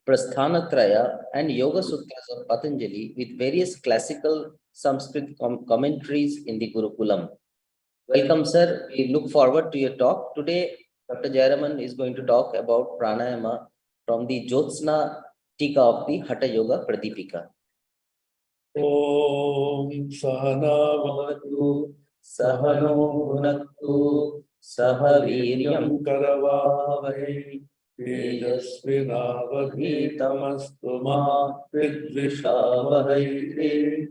Prasthanatraya and Yoga Sutras of Patanjali with various classical Sanskrit commentaries in the Gurukulam. Welcome, sir. We look forward to your talk. Today, Dr. Jayaraman is going to talk about pranayama from the Jyotsna Tika of the Hathayogapradeepika. Om Sahana Vavatu Sahano Bhunaktu Sahaviryam Karavavahe Tejasvinavadhitamastu ma Vidvishavahe.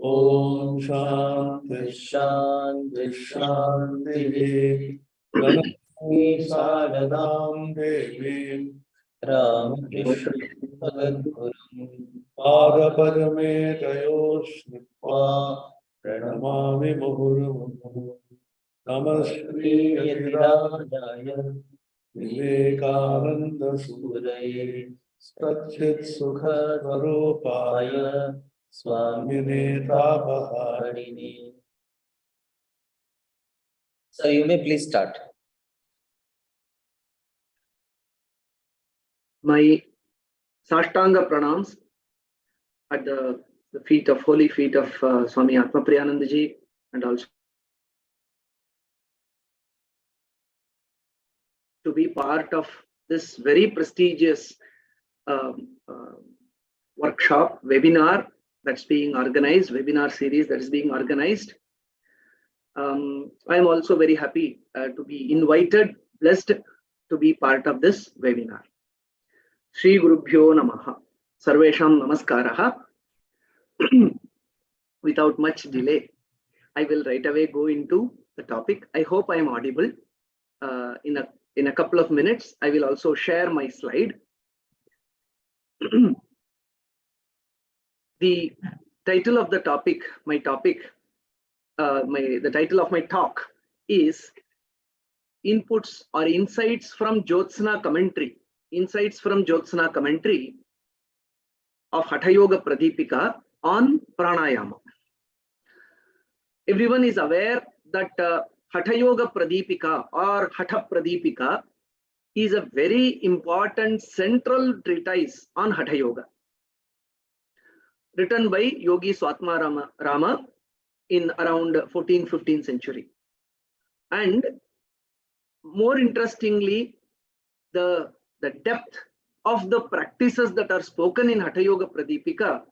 Om Shanti Shanti Shanti. Pranam Saradam Devim Ramakrishna Order. Paraparame Jayoshnitva Pranamami Muhurmuhu Namaskri Yatirajaya Vivekananda Suraye Satchit Sukha Svarupaya Swamine Tapaharini. So you may please start. My Sashtanga pranams at the feet of holy feet of Swami Atmapriyanandaji, and also to be part of this very prestigious workshop, webinar that's being organized, webinar series that is being organized. I am also very happy to be invited, blessed to be part of this webinar. Shri Gurubhyo Namaha. Sarvesham Namaskaraha. Without much delay, I will right away go into the topic. I hope I am audible. In a couple of minutes, I will also share my slide. The title of the topic, the title of my talk is Inputs or Insights from Jyotsna Commentary. Insights from Jyotsna Commentary of Hathayogapradeepika on pranayama. Everyone is aware that Hathayogapradeepika or Hathapradeepika is a very important central treatise on Hatha Yoga, written by Yogi Swatma Rama in around 14th-15th century. And more interestingly, the depth of the practices that are spoken in Hathayogapradeepika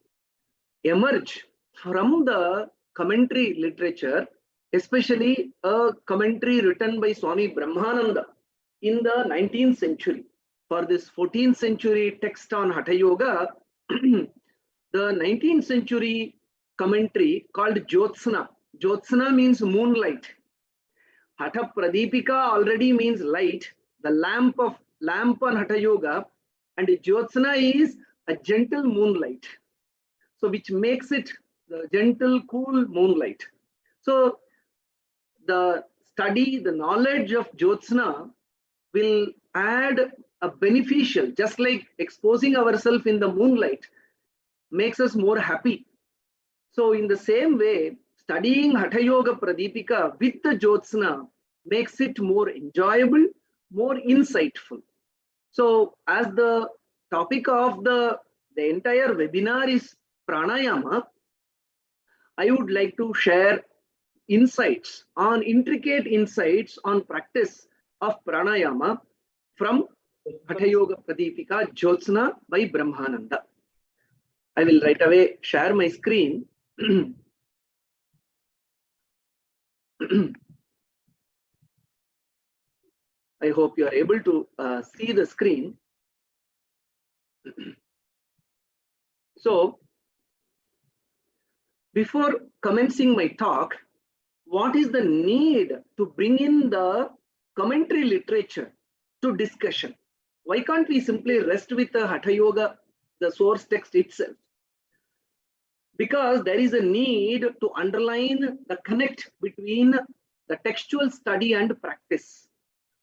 emerge from the commentary literature, especially a commentary written by Swami Brahmananda in the 19th century. For this 14th century text on Hatha Yoga, the 19th century commentary called Jyotsna. Jyotsna means moonlight. Hatha Pradeepika already means light, the lamp on Hatha Yoga, and Jyotsna is a gentle moonlight. So which makes it the gentle, cool moonlight. So the study, the knowledge of Jyotsna will add a beneficial, just like exposing ourselves in the moonlight makes us more happy. So in the same way, studying Hathayogapradeepika with the Jyotsna makes it more enjoyable, more insightful. So as the topic of the entire webinar is pranayama, I would like to share intricate insights on practice of pranayama from Hathayogapradeepika Jyotsna by Brahmananda. I will right away share my screen. I hope you are able to see the screen. So, before commencing my talk, what is the need to bring in the commentary literature to discussion? Why can't we simply rest with the Hatha Yoga, the source text itself? Because there is a need to underline the connect between the textual study and practice.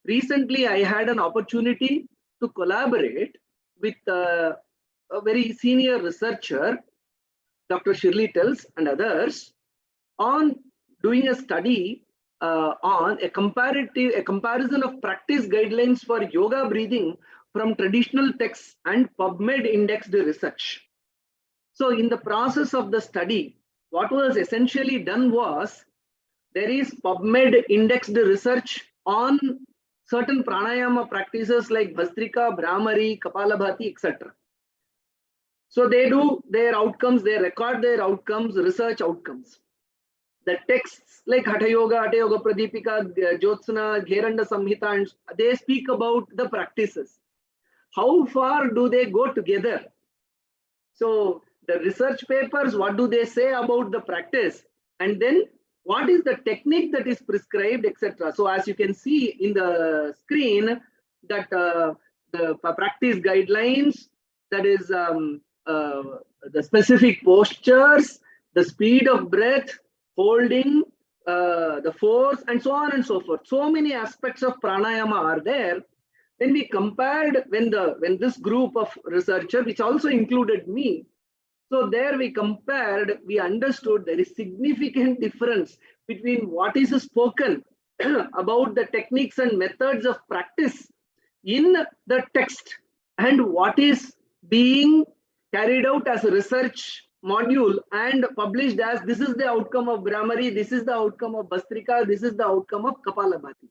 Recently, I had an opportunity to collaborate with a very senior researcher, Dr. Shirley Tells and others, on doing a study on a comparison of practice guidelines for yoga breathing from traditional texts and PubMed indexed research. So in the process of the study, what was essentially done was, there is PubMed indexed research on certain pranayama practices like Bhastrika, Brahmari, Kapalabhati, etc. So they do their outcomes, they record their outcomes, research outcomes. The texts like Hathayogapradeepika, Jyotsna, Gheranda Samhita, and they speak about the practices. How far do they go together? So the research papers, what do they say about the practice? And then what is the technique that is prescribed, etc. So as you can see in the screen, that the practice guidelines, that is the specific postures, the speed of breath, holding, the force, and so on and so forth. So many aspects of pranayama are there. When we compared, when this group of researchers, which also included me, so there we compared, we understood there is significant difference between what is spoken about the techniques and methods of practice in the text and what is being carried out as a research module and published as this is the outcome of Brahmari, this is the outcome of Bhastrika, this is the outcome of Kapalabhati.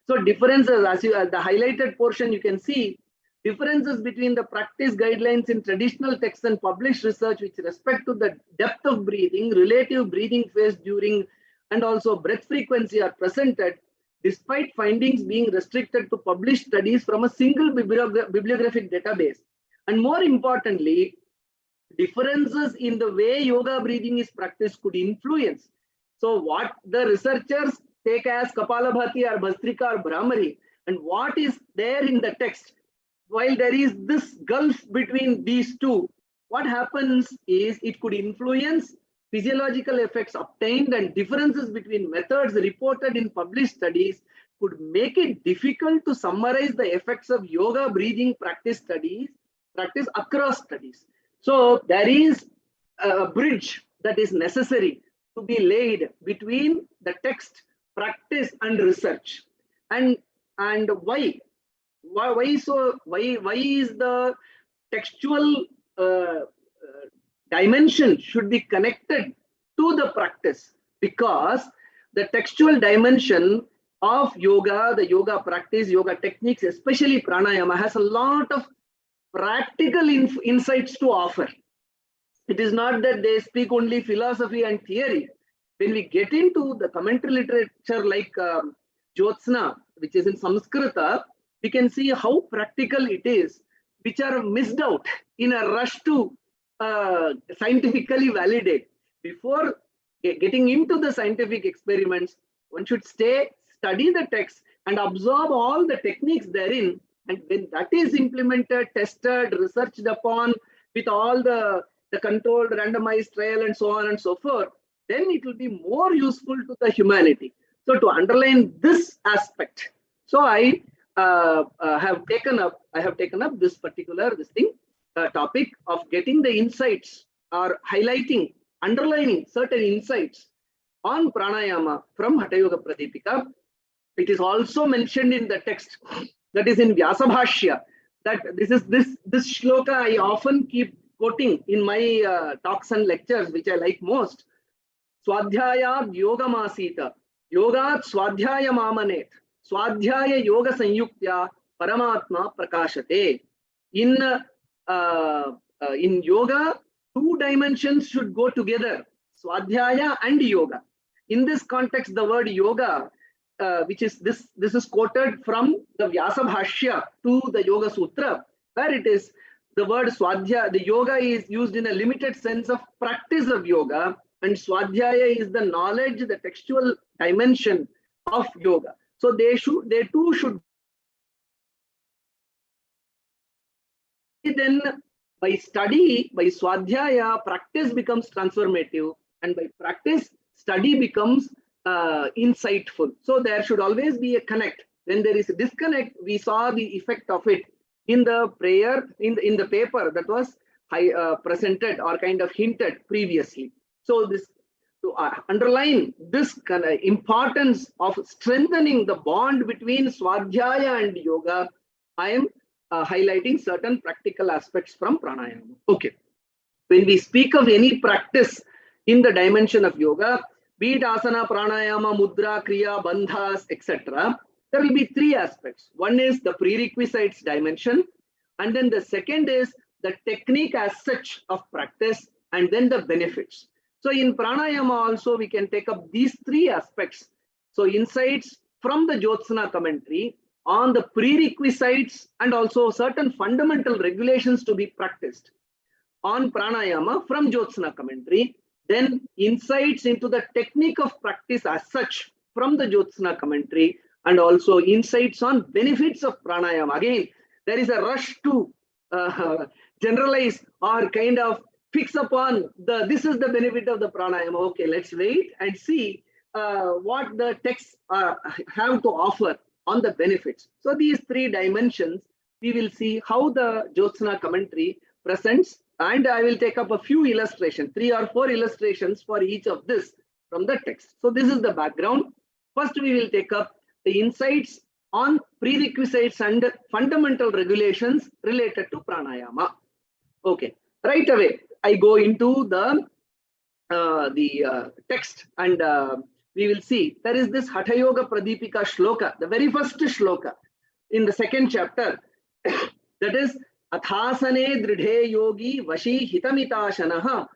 So differences, as you the highlighted portion, you can see differences between the practice guidelines in traditional texts and published research with respect to the depth of breathing, relative breathing phase during, and also breath frequency are presented, despite findings being restricted to published studies from a single bibliographic database. And more importantly, differences in the way yoga breathing is practiced could influence. So what the researchers take as Kapalabhati or Bhastrika or Brahmari, and what is there in the text, while there is this gulf between these two, what happens is it could influence physiological effects obtained, and differences between methods reported in published studies could make it difficult to summarize the effects of yoga breathing practice across studies. So there is a bridge that is necessary to be laid between the text, practice, and research. And why is the textual dimension should be connected to the practice? Because the textual dimension of yoga, the yoga practice, yoga techniques, especially pranayama, has a lot of practical insights to offer. It is not that they speak only philosophy and theory. When we get into the commentary literature like Jyotsna, which is in Sanskrita, we can see how practical it is, which are missed out in a rush to scientifically validate. Before getting into the scientific experiments, one should study the text and absorb all the techniques therein. And when that is implemented, tested, researched upon with all the controlled randomized trial and so on and so forth, then it will be more useful to the humanity. So to underline this aspect, so I have taken up this particular topic of getting the insights or highlighting, underlining certain insights on pranayama from Hathayogapradeepika. It is also mentioned in the text, that is in Vyasabhashya, that this shloka I often keep quoting in my talks and lectures, which I like most. Swadhyayad yogamasita, yogat swadhyaya mamanet, swadhyaya yoga sanyuktya paramatma prakashate. In yoga, two dimensions should go together, swadhyaya and yoga. In this context, the word yoga, which is this is quoted from the Vyasabhashya to the Yoga Sutra, where it is the word swadhyaya, the yoga is used in a limited sense of practice of yoga, and swadhyaya is the knowledge, the textual dimension of yoga. So they too should. Then by study, by swadhyaya, practice becomes transformative, and by practice, study becomes insightful. So there should always be a connect. When there is a disconnect, we saw the effect of it in the prayer, in the paper that was presented or kind of hinted previously. So this, to underline this kind of importance of strengthening the bond between swadhyaya and yoga, I am highlighting certain practical aspects from pranayama. Okay. When we speak of any practice in the dimension of yoga, be it asana, pranayama, mudra, kriya, bandhas, etc., there will be three aspects. One is the prerequisites dimension, and then the second is the technique as such of practice, and then the benefits. So in pranayama also we can take up these three aspects. So insights from the Jyotsna commentary on the prerequisites and also certain fundamental regulations to be practiced on pranayama from Jyotsna commentary, then insights into the technique of practice as such from the Jyotsna commentary, and also insights on benefits of pranayama. Again, there is a rush to generalize or kind of fix upon this is the benefit of the pranayama. Okay, let's wait and see what the texts have to offer on the benefits. So these three dimensions, we will see how the Jyotsna commentary presents, and I will take up a few illustrations, 3 or 4 illustrations for each of this from the text. So this is the background. First, we will take up the insights on prerequisites and fundamental regulations related to pranayama. Okay, right away I go into the text, and we will see there is this Hathayogapradeepika shloka, the very first shloka in the second chapter, that is Athasane dridhe yogi vashi hitamitashanah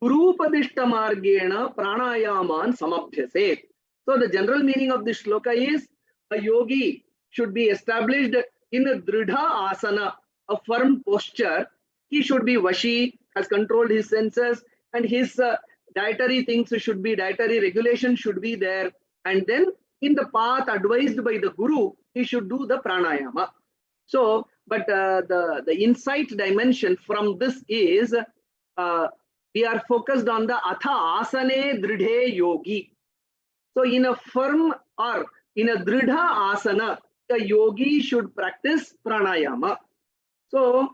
gurupadishta margena pranayaman samabhyase. So the general meaning of this shloka is a yogi should be established in a dridha asana, a firm posture. He should be vashi, has controlled his senses, and his dietary things should be, dietary regulation should be there. And then in the path advised by the guru, he should do the pranayama. So, but the insight dimension from this is we are focused on the atha asane dridhe yogi. So in a firm or in a dridha asana, the yogi should practice pranayama. So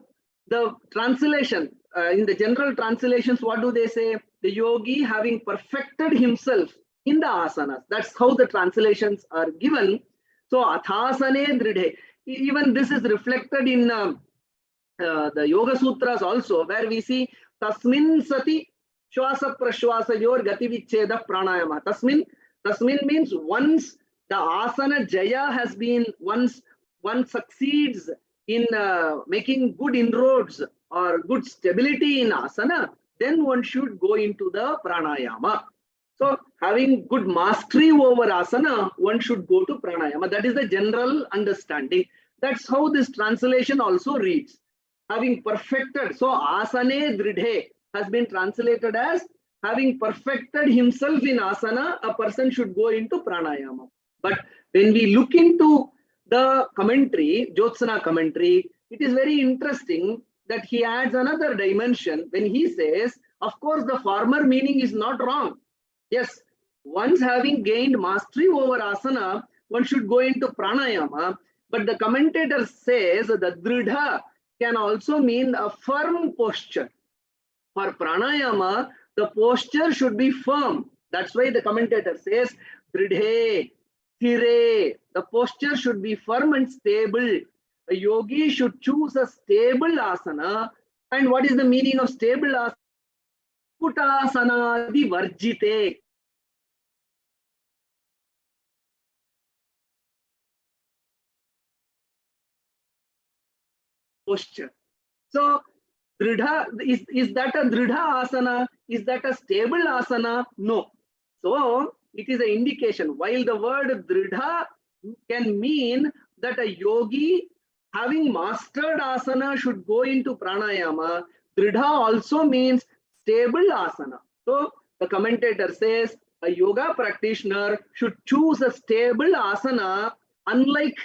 the translation, in the general translations, what do they say? The yogi having perfected himself in the asanas. That's how the translations are given. So athasane dridhe. Even this is reflected in the Yoga Sutras also, where we see tasmin sati shwasa prashwasa yor gati vicheda pranayama. Tasmin means once the asana jaya has been, once one succeeds in making good inroads or good stability in asana, then one should go into the pranayama. So having good mastery over asana, one should go to pranayama. That is the general understanding. That's how this translation also reads. Having perfected, so asane dridhe has been translated as having perfected himself in asana, a person should go into pranayama. But when we look into the commentary, Jyotsna commentary, it is very interesting that he adds another dimension when he says, of course, the former meaning is not wrong. Yes, once having gained mastery over asana, one should go into pranayama. But the commentator says that dridha can also mean a firm posture. For pranayama, the posture should be firm. That's why the commentator says dridhe, thire. The posture should be firm and stable. A yogi should choose a stable asana. And what is the meaning of stable asana? Kutasana di varjite. Posture. So, dridha, is that a dridha asana? Is that a stable asana? No. So, it is an indication. While the word dridha can mean that a yogi having mastered asana should go into pranayama, dridha also means stable asana. So the commentator says a yoga practitioner should choose a stable asana, unlike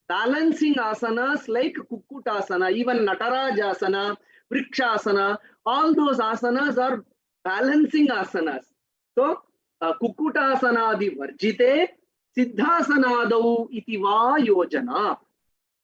balancing asanas like Kukkutasana, even Natarajasana, Vrikshasana, all those asanas are balancing asanas. So Kukkutasana di varjite, Siddhasanadau iti va yojana.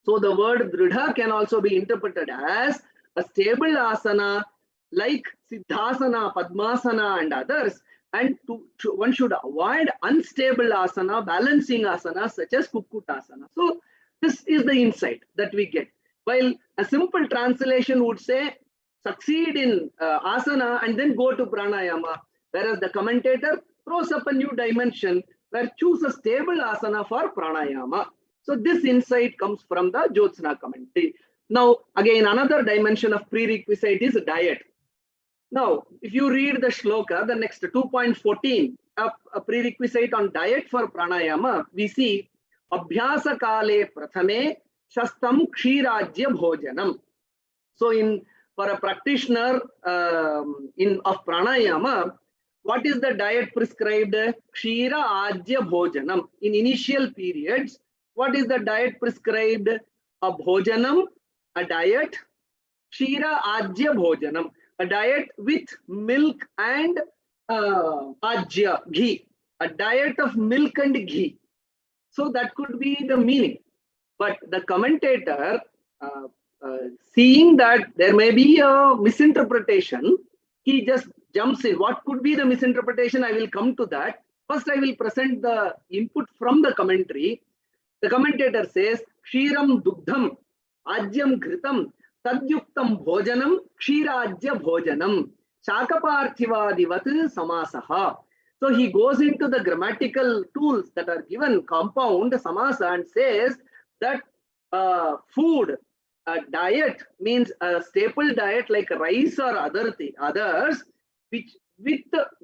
So the word dridha can also be interpreted as a stable asana like Siddhasana, Padmasana and others, and one should avoid unstable asana, balancing asana such as Kukkutasana. So this is the insight that we get. While a simple translation would say, succeed in asana and then go to pranayama. Whereas the commentator throws up a new dimension where choose a stable asana for pranayama. So this insight comes from the Jyotsna commentary. Now, again, another dimension of prerequisite is diet. Now, if you read the shloka, the next 2.14, a prerequisite on diet for pranayama, we see Abhyasa kale prathame shastam kshirajya bhojanam. So, for a practitioner of pranayama, what is the diet prescribed? Kshira ajya bhojanam. In initial periods, what is the diet prescribed? A bhojanam, a diet. Kshira ajya bhojanam, a diet with milk and ajya, ghee. A diet of milk and ghee. So that could be the meaning. But the commentator, seeing that there may be a misinterpretation, he just jumps in. What could be the misinterpretation? I will come to that. First, I will present the input from the commentary. The commentator says, Kshiram dugdham, ajyamghritam, tadyuktam bhojanam, kshirajya bhojanam, shakaparthivadivat samasaha. So he goes into the grammatical tools that are given, compound, samasa, and says that food, diet means a staple diet like rice or others, which with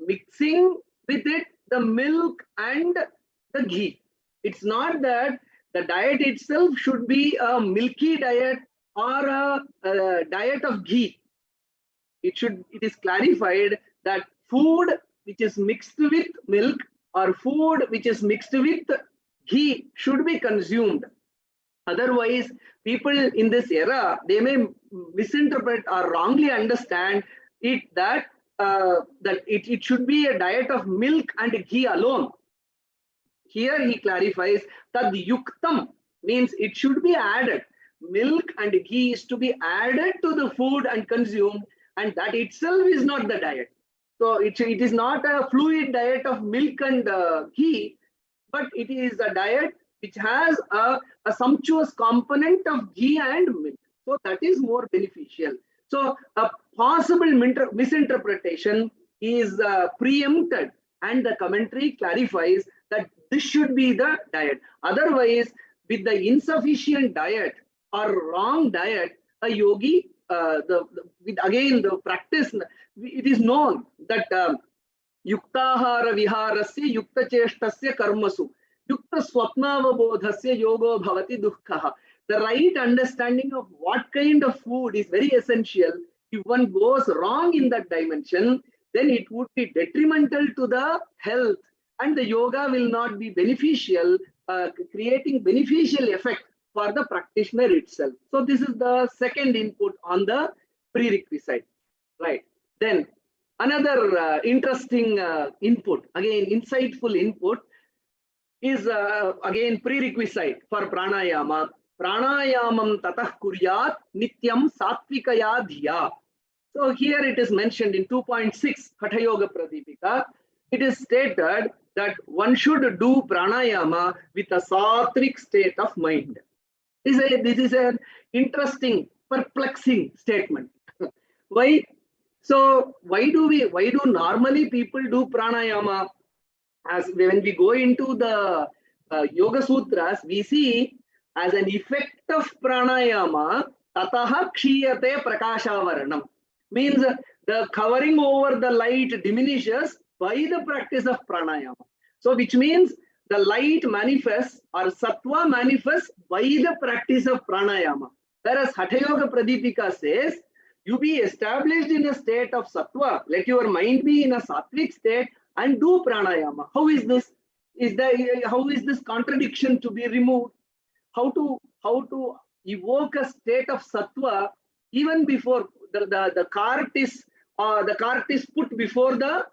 mixing with it the milk and the ghee. It's not that the diet itself should be a milky diet or a diet of ghee. It is clarified that food which is mixed with milk or food which is mixed with ghee should be consumed. Otherwise, people in this era, they may misinterpret or wrongly understand it that it should be a diet of milk and ghee alone. Here he clarifies that the yuktam means it should be added. Milk and ghee is to be added to the food and consumed, and that itself is not the diet. So it is not a fluid diet of milk and ghee, but it is a diet which has a sumptuous component of ghee and milk. So that is more beneficial. So a possible misinterpretation is preempted, and the commentary clarifies that this should be the diet. Otherwise, with the insufficient diet or wrong diet, a yogi, again the practice, it is known that yuktahara viharasya yukta cheshtasya karmasu yukta swapnavabodhasya yogo bhavati dukkha. The right understanding of what kind of food is very essential. If one goes wrong in that dimension, then it would be detrimental to the health, and the yoga will not be beneficial, creating beneficial effect for the practitioner itself. So this is the second input on the prerequisite, right? Then another interesting input, again insightful input, is again prerequisite for pranayama. Pranayamam tatah kuryat nityam satvikaya dhiya. So here it is mentioned in 2.6 Hathayogapradeepika. It is stated that one should do pranayama with a sattvic state of mind. This is an interesting, perplexing statement. Why? So why do normally people do pranayama? As when we go into the Yoga Sutras, we see as an effect of pranayama, tataha kshiyate prakashavaranam. Means the covering over the light diminishes by the practice of pranayama. So which means the light manifests or sattva manifests by the practice of pranayama. Whereas Hathayogapradeepika says, you be established in a state of sattva, let your mind be in a sattvic state and do pranayama. How is this? How is this contradiction to be removed? How to evoke a state of sattva even before the cart is put before the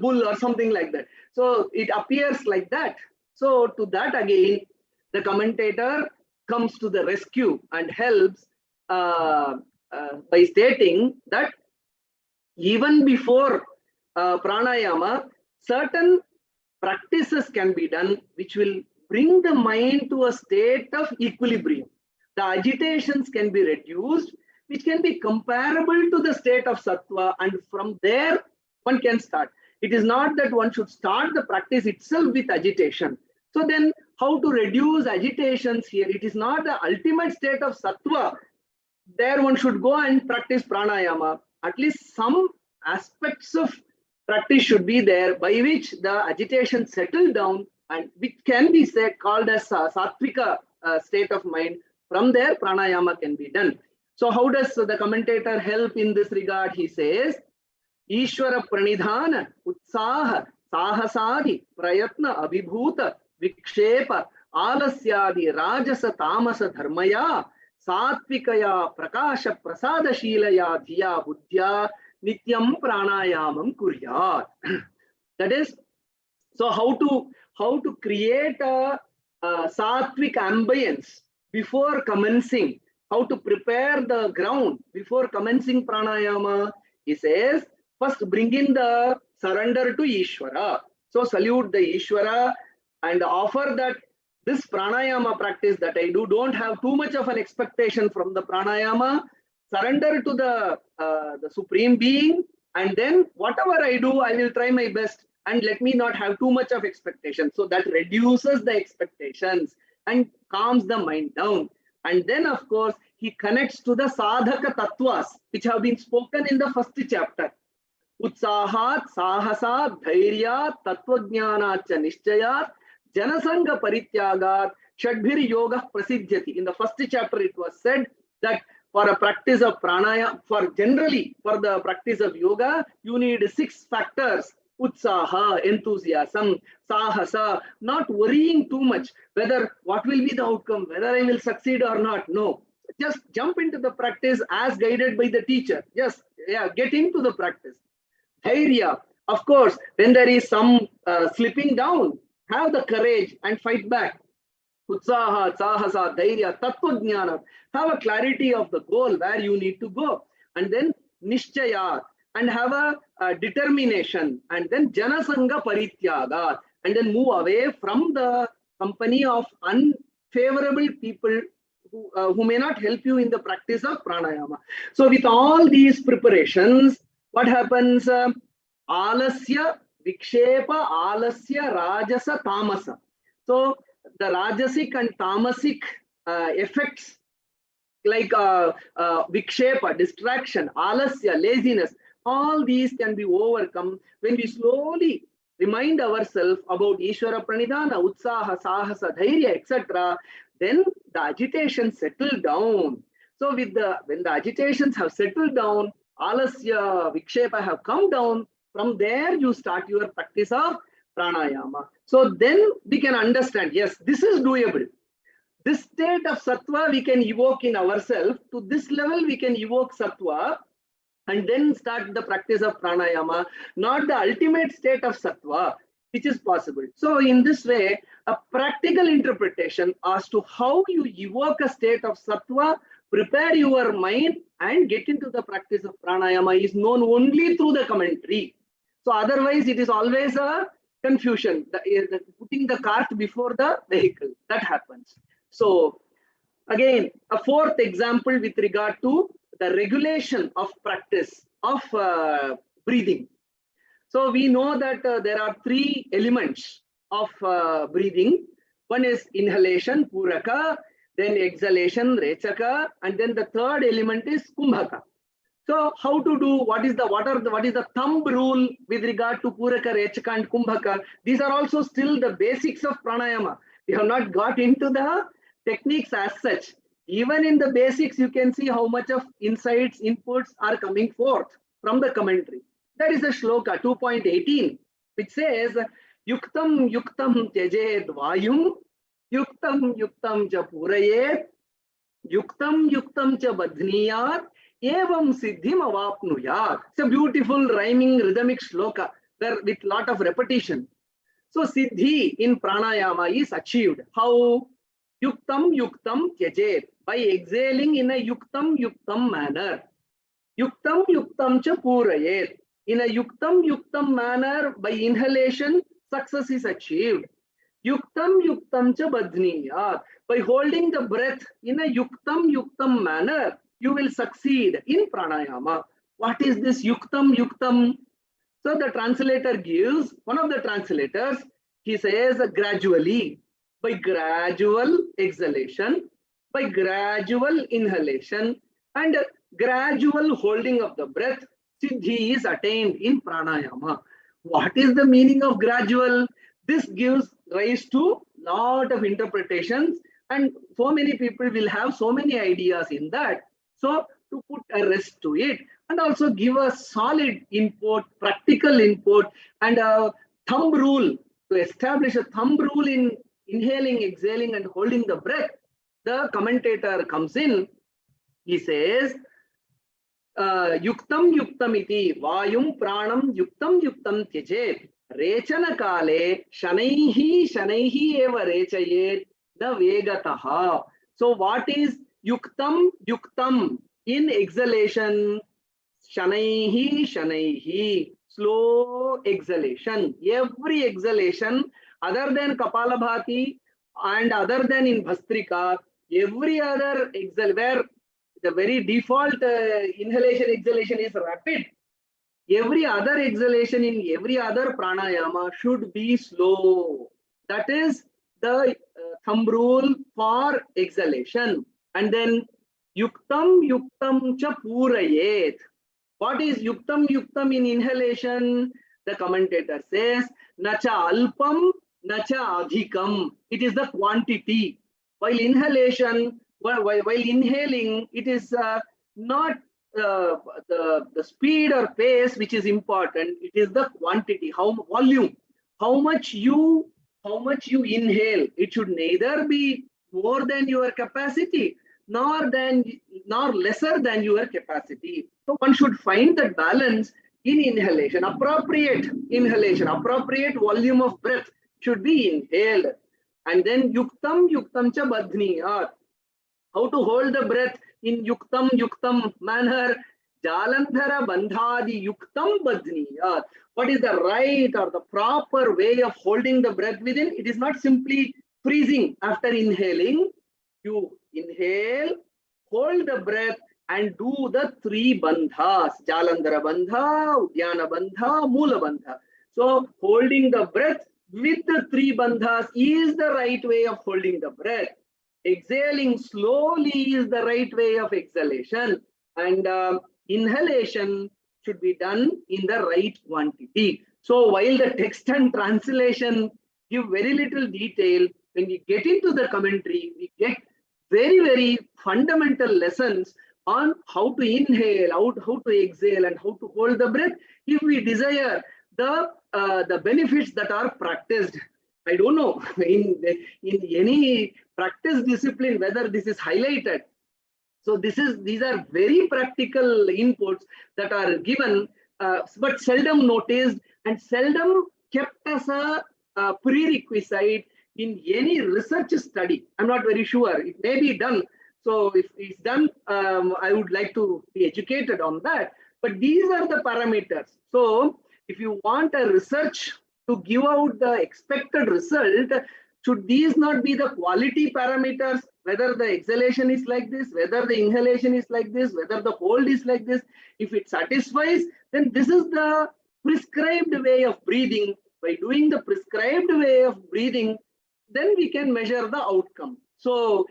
bull or something like that. So it appears like that. So to that again, the commentator comes to the rescue and helps by stating that even before pranayama, certain practices can be done which will bring the mind to a state of equilibrium. the agitations can be reduced, which can be comparable to the state of sattva, and from there one can start. It is not that one should start the practice itself with agitation. So then how to reduce agitations here? It is not the ultimate state of sattva. There one should go and practice pranayama. At least some aspects of practice should be there by which the agitation settle down, and which can be said called as sattvika state of mind. From there pranayama can be done. So how does the commentator help in this regard? He says, Ishvara pranidhana utsaha sahasadi prayatna abhibhuta vikshepa alasyadi rajasa tamasa dharmaya satvikaya prakasha prasada shilaya dhiya buddhya nityam pranayamam kuryat. That is, so how to create a sattvic ambience before commencing, how to prepare the ground before commencing pranayama. He says, first bring in the surrender to Ishvara. So salute the Ishvara and offer that this pranayama practice that I do, don't have too much of an expectation from the pranayama. Surrender to the Supreme Being, and then whatever I do, I will try my best, and let me not have too much of expectation. So that reduces the expectations and calms the mind down. And then of course, he connects to the sadhaka tattvas, which have been spoken in the first chapter. Utsahat, sahasat, dhairyat, tattvajnanat cha nishchayat, janasanga parityagat, shadbhir yoga prasidhyati. In the first chapter, it was said that for a practice of pranayama, for the practice of yoga, you need 6 factors. Utsaha, enthusiasm; sahasa, not worrying too much whether what will be the outcome, whether I will succeed or not. No, just jump into the practice as guided by the teacher. Just get into the practice. Dhairya, of course, when there is some slipping down, have the courage and fight back. Utsaha, sahasa, dhairya, tattvajnana, have a clarity of the goal where you need to go. And then nishchaya, and have a determination. And then janasanga parityaga, and then move away from the company of unfavorable people who may not help you in the practice of pranayama. So with all these preparations, what happens? Alasya, vikshepa, alasya, rajasa, tamasa. So the rajasic and tamasic effects, like vikshepa, distraction, alasya, laziness, all these can be overcome when we slowly remind ourselves about Ishvara pranidhana, utsaha, sahasa, dhairya, etc. Then the agitation settle down. So when the agitations have settled down, alasya, vikshepa have come down, from there you start your practice of pranayama. So then we can understand, yes, this is doable. This state of sattva we can evoke in ourselves. To this level we can evoke sattva and then start the practice of pranayama, not the ultimate state of sattva, which is possible. So in this way, a practical interpretation as to how you evoke a state of sattva, prepare your mind and get into the practice of pranayama is known only through the commentary. So otherwise it is always a confusion, putting the cart before the vehicle, that happens. So again, a fourth example with regard to the regulation of practice of breathing. So we know that there are 3 elements of breathing. One is inhalation, puraka, then exhalation, rechaka, and then the third element is kumbhaka. So how to do, what is the thumb rule with regard to puraka, rechaka and kumbhaka? These are also still the basics of pranayama. We have not got into the techniques as such. Even in the basics, you can see how much of insights, inputs are coming forth from the commentary. There is a shloka 2.18, which says, Yuktam yuktam tyajet vayum, yuktam yuktam cha purayet, yuktam yuktam cha badhniyat, evam siddhim avapnuyat. It's a beautiful rhyming rhythmic shloka with lot of repetition. So siddhi in pranayama is achieved. How? Yuktam yuktam tyajet, by exhaling in a yuktam manner. Yuktam yuktam cha purayet, in a yuktam manner, by inhalation success is achieved. Yuktam yuktam cha badhniyat. By holding the breath in a yuktam manner, you will succeed in pranayama. What is this yuktam? So the translator gives, one of the translators, he says gradually, by gradual exhalation, by gradual inhalation, and gradual holding of the breath, siddhi is attained in pranayama. What is the meaning of gradual? This gives rise to lot of interpretations, and so many people will have so many ideas in that. So to put a rest to it and also give a solid input, practical input, and a thumb rule, to establish a thumb rule in inhaling, exhaling, and holding the breath, the commentator comes in. He says, yuktam iti vayum pranam yuktam tyajet rechana kale shanaihi eva rechayet the vegataha. So what is yuktam in exhalation? Shanaihi, slow exhalation. Every exhalation other than Kapalabhati and other than in Bhastrika, every other exhale where the very default inhalation exhalation is rapid, every other exhalation in every other pranayama should be slow. That is the thumb rule for exhalation. And then yuktam cha purayet. What is yuktam in inhalation? The commentator says, nacha alpam, nacha adhikam. It is the quantity. While inhalation, while inhaling, it is not the speed or pace which is important. It is the quantity, volume, how much you inhale. It should neither be more than your capacity nor lesser than your capacity. So one should find that balance in inhalation. Appropriate inhalation, appropriate volume of breath should be inhaled. And then yuktam cha badhniyat. How to hold the breath in yuktam manner? Jalandhara bandhadi yuktam badhniyat. What is the right or the proper way of holding the breath within? It is not simply freezing after inhaling. You inhale, hold the breath, and do the three bandhas: Jalandhara bandha, Udyana bandha, Mula bandha. So holding the breath with the three bandhas is the right way of holding the breath. Exhaling slowly is the right way of exhalation, and inhalation should be done in the right quantity. So while the text and translation give very little detail, when we get into the commentary, we get very, very fundamental lessons on how to inhale, how to exhale, and how to hold the breath if we desire the benefits that are practiced. I don't know in any practice discipline whether this is highlighted. So these are very practical inputs that are given, but seldom noticed and seldom kept as a prerequisite in any research study. I'm not very sure. It may be done. So if it's done, I would like to be educated on that. But these are the parameters. So if you want a research to give out the expected result, should these not be the quality parameters? Whether the exhalation is like this, whether the inhalation is like this, whether the hold is like this. If it satisfies, then this is the prescribed way of breathing. By doing the prescribed way of breathing, then we can measure the outcome. So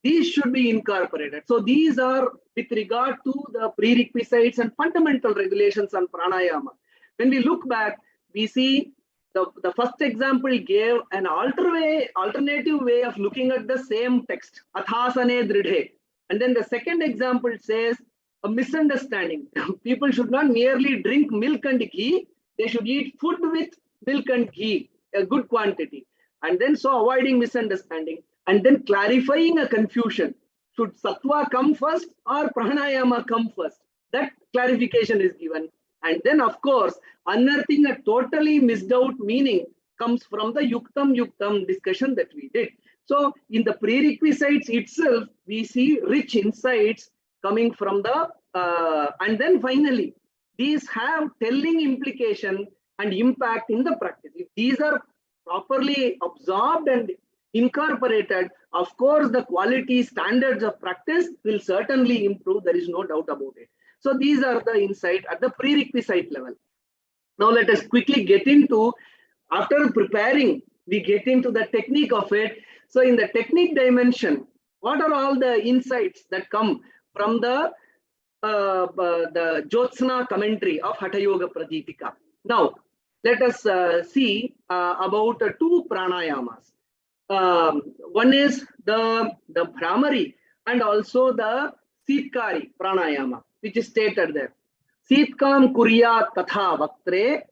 these should be incorporated. So these are with regard to the prerequisites and fundamental regulations on pranayama. When we look back, we see the first example gave an alternative way of looking at the same text, athasane dridhe. And then the second example says a misunderstanding. People should not merely drink milk and ghee, they should eat food with milk and ghee, a good quantity. And then so avoiding misunderstanding and then clarifying a confusion. Should sattva come first or pranayama come first? That clarification is given. And then, of course, unearthing a totally missed out meaning comes from the yuktam discussion that we did. So in the prerequisites itself, we see rich insights coming from the, and then finally, these have telling implication and impact in the practice. If these are properly absorbed and incorporated, of course, the quality standards of practice will certainly improve. There is no doubt about it. So these are the insight at the prerequisite level. Now let us quickly get into, after preparing, we get into the technique of it. So in the technique dimension, what are all the insights that come from the Jyotsna commentary of Hathayogapradeepika? Now, let us see about two pranayamas. One is the Brahmari and also the Sitkari pranayama, which is stated there. Sitkam kurya tatha vaktre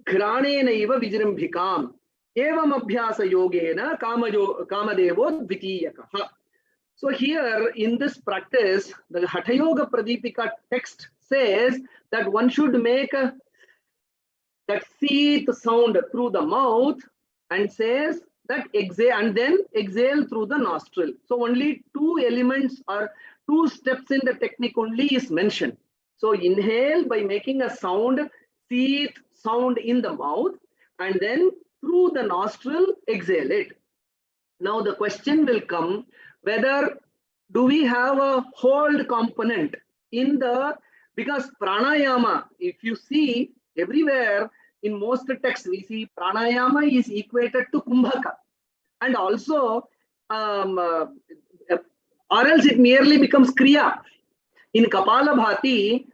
घ्राणेन इव विजृंभिकाम एवं अभ्यास योगेन कामदेवो द्वितीयकः. So here in this practice, the Hathayogapradeepika text says that one should make that seeth sound through the mouth and says that exhale and then exhale through the nostril. So only two elements or two steps in the technique only is mentioned. So inhale by making a sound, seeth sound in the mouth, and then through the nostril exhale it. Now the question will come, whether do we have a hold component in the, because pranayama, if you see everywhere in most texts, we see pranayama is equated to kumbhaka, and also or else it merely becomes kriya. In Kapalabhati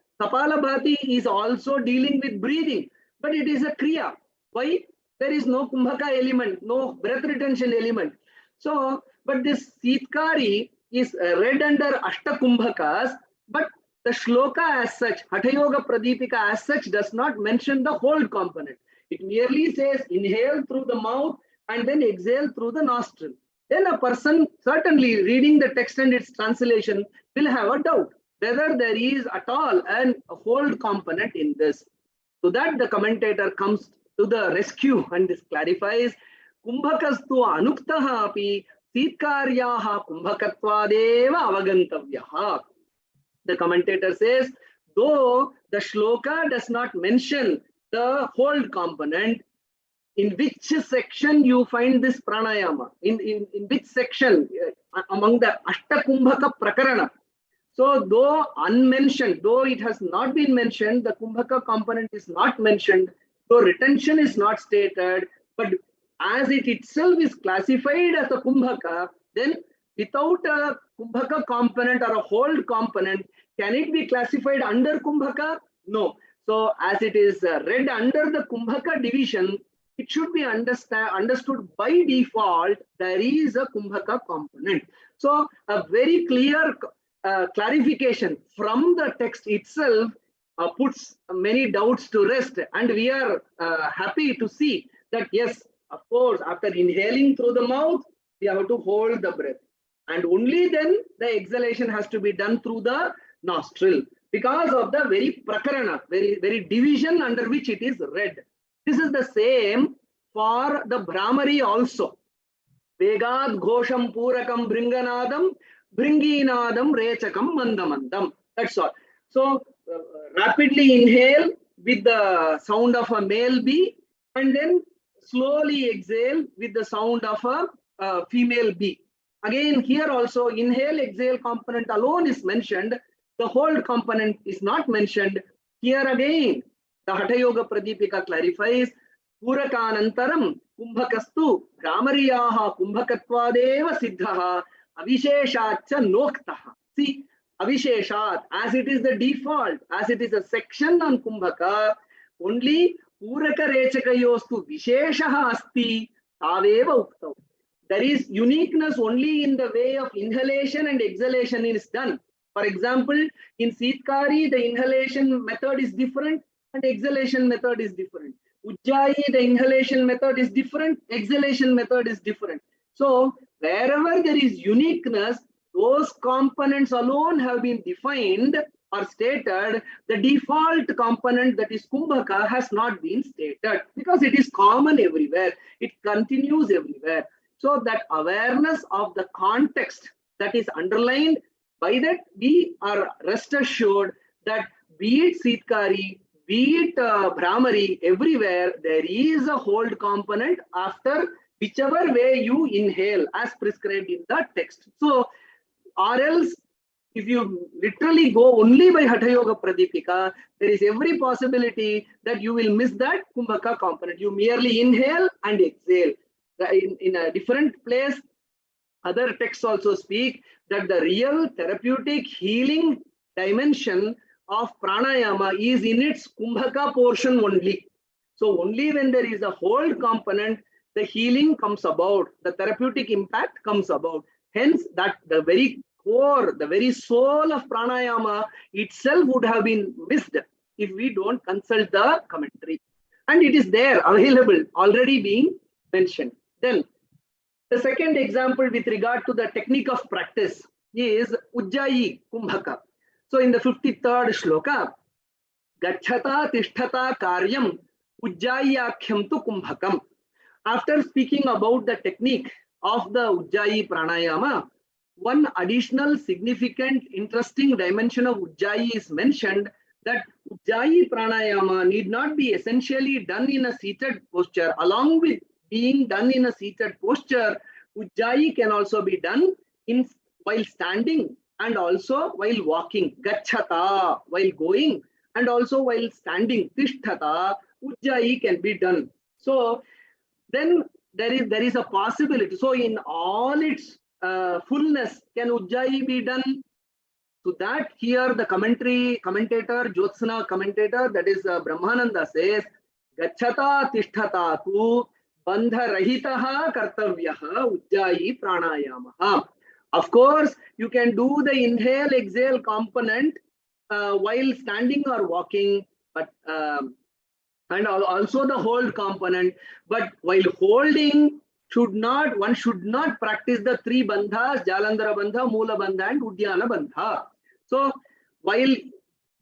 is also dealing with breathing, but it is a kriya. Why? There is no kumbhaka element, no breath retention element. So, but this Sitkari is read under Ashta Kumbhakas, but the shloka as such, Hathayogapradeepika as such, does not mention the hold component. It merely says inhale through the mouth and then exhale through the nostril. Then a person certainly reading the text and its translation will have a doubt whether there is at all a hold component in this. So that the commentator comes to the rescue and this clarifies, Kumbhakastu anuktaha api Sitkaryaha kumbhakatvadeva avagantavyaha. The commentator says, though the shloka does not mention the hold component, in which section you find this pranayama? In which section among the Ashtakumbhaka Prakarana? So though unmentioned, though it has not been mentioned, the Kumbhaka component is not mentioned, though retention is not stated, but as it itself is classified as a Kumbhaka, then without a Kumbhaka component or a hold component, can it be classified under Kumbhaka? No. So as it is read under the Kumbhaka division, it should be understood by default there is a Kumbhaka component. So a very clear clarification from the text itself puts many doubts to rest, and we are happy to see that yes, of course, after inhaling through the mouth, we have to hold the breath, and only then the exhalation has to be done through the nostril because of the very prakarana, very division under which it is read. This is the same for the Brahmari also. Vegad ghosham purakam bringanadam bringinadam rechakam mandamandam. That's all. So rapidly inhale with the sound of a male bee and then slowly exhale with the sound of a female bee. Again, here also inhale, exhale component alone is mentioned. The hold component is not mentioned. Here again, the Hathayogapradeepika clarifies, Purakanantaram kumbhakastu Brahmariyaha kumbhakatvadeva siddhaha avisheshacha noktaha. See, avisheshat, as it is the default, as it is a section on kumbhaka, only Puraka rechakayostu visheshaha asti taveva uktav. There is uniqueness only in the way of inhalation and exhalation is done. For example, in Sitkari, the inhalation method is different and exhalation method is different. Ujjayi, the inhalation method is different, exhalation method is different. So wherever there is uniqueness, those components alone have been defined or stated. The default component, that is Kumbhaka, has not been stated because it is common everywhere. It continues everywhere. So that awareness of the context that is underlined, by that we are rest assured that be it Sitkari, be it Brahmari, everywhere there is a hold component after whichever way you inhale as prescribed in the text. So, or else if you literally go only by Hathayogapradeepika, there is every possibility that you will miss that Kumbhaka component. You merely inhale and exhale. In a different place, other texts also speak that the real therapeutic healing dimension of pranayama is in its Kumbhaka portion only. So only when there is a hold component, the healing comes about, the therapeutic impact comes about. Hence, that the very core, the very soul of pranayama itself would have been missed if we don't consult the commentary. And it is there, available, already being mentioned. Then, the second example with regard to the technique of practice is Ujjayi Kumbhaka. So in the 53rd shloka, Gachhata Tishtata Karyam Ujjayakhyam tu Kumbhakam. After speaking about the technique of the Ujjayi Pranayama, one additional significant, interesting dimension of Ujjayi is mentioned, that Ujjayi Pranayama need not be essentially done in a seated posture. Along with being done in a seated posture, Ujjayi can also be done while standing and also while walking. Gachhata, while going, and also while standing. Tishtata, Ujjayi can be done. So then there is a possibility. So in all its fullness, can Ujjayi be done? To that, here the commentator, Jyotsna commentator, that is Brahmananda says, Gachhata Tishtata tu bandha rahitaha kartavyaha Ujjayi pranayamaha. Of course, you can do the inhale exhale component while standing or walking, but and also the hold component. But while holding, one should not practice the three bandhas: Jalandhara bandha, Moola bandha, and Udyana bandha. So while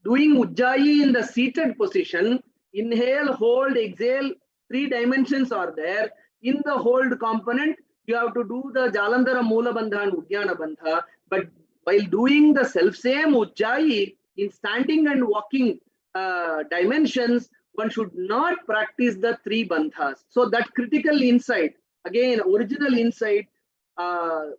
doing Ujjayi in the seated position, inhale, hold, exhale, three dimensions are there. In the hold component, you have to do the Jalandhara, Moola bandha, and Udyana bandha. But while doing the self-same Ujjayi in standing and walking dimensions, one should not practice the three bandhas. So that critical insight, again, original insight,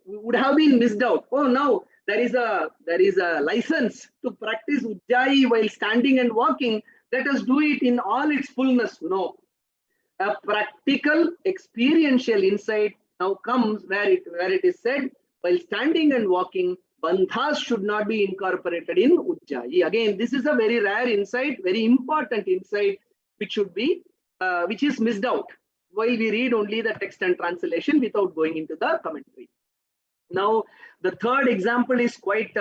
would have been missed out. Oh, now there is a license to practice Ujjayi while standing and walking. Let us do it in all its fullness. No, a practical, experiential insight now comes where it is said, while standing and walking, bandhas should not be incorporated in Ujjayi. Again, this is a very rare insight, very important insight, which is missed out while we read only the text and translation without going into the commentary. Now, the third example is quite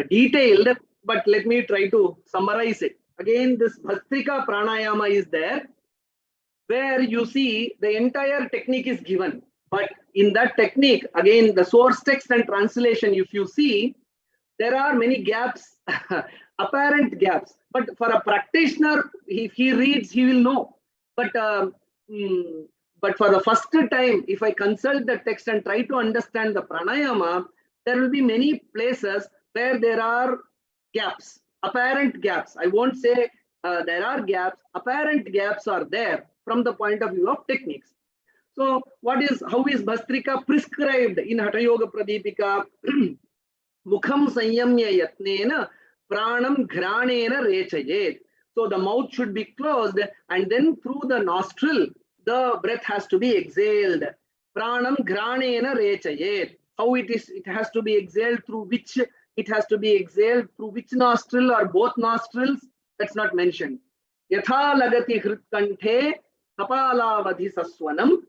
detailed, but let me try to summarize it. Again, this Bhastrika Pranayama is there, where you see the entire technique is given. But in that technique, again, the source text and translation, if you see, there are many gaps, apparent gaps. But for a practitioner, if he reads, he will know. But for the first time, if I consult the text and try to understand the pranayama, there will be many places where there are gaps, apparent gaps. I won't say there are gaps, apparent gaps are there from the point of view of techniques. So how is Bhastrika prescribed in Hathayogapradeepika? Mukham sanyamya yatnena pranam ghranena rechayet. So the mouth should be closed, and then through the nostril, the breath has to be exhaled. Pranam ghranena rechayet. How it is? It has to be exhaled through which? It has to be exhaled through which nostril or both nostrils? That's not mentioned. Yatha lagati hritkanthe kapalavadhi saswanam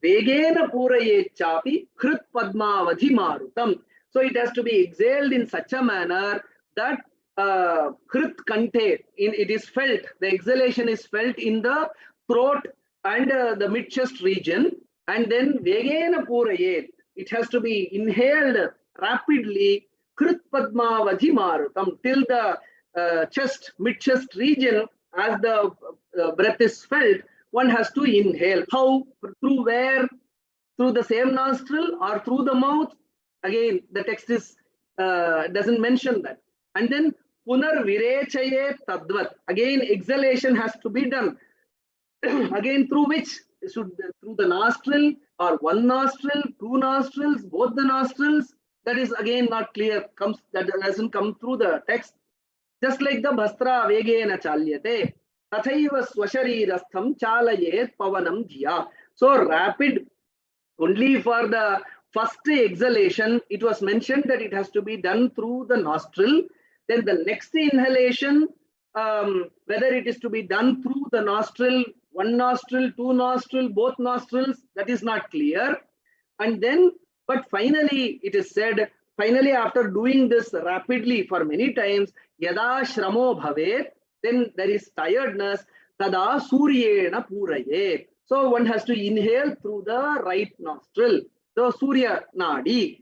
vegena purayet chapi hrit padmavadhi marutam. So it has to be exhaled in such a manner that hrit kanthe, it is felt, the exhalation is felt in the throat and the mid-chest region, and then vegena purayet, it has to be inhaled rapidly, hrit padmavadhi marutam, till the chest, mid-chest region, as the breath is felt, one has to inhale. How? Through where? Through the same nostril or through the mouth? Again, the text is doesn't mention that. And then punar virechaye tadvat. Again, exhalation has to be done. Again, through which? Through the nostril or one nostril, two nostrils, both the nostrils. That is again not clear. That doesn't come through the text. Just like the bhastra vegena chalyate, tathaiva swasharirastham chalayet pavanam jya. So rapid only for the first exhalation. It was mentioned that it has to be done through the nostril. Then the next inhalation, whether it is to be done through the nostril, one nostril, two nostril, both nostrils, that is not clear. And then, but finally it is said, finally after doing this rapidly for many times, yada shramo bhavet, then there is tiredness, tada suryena puraye. So one has to inhale through the right nostril, the surya nadi.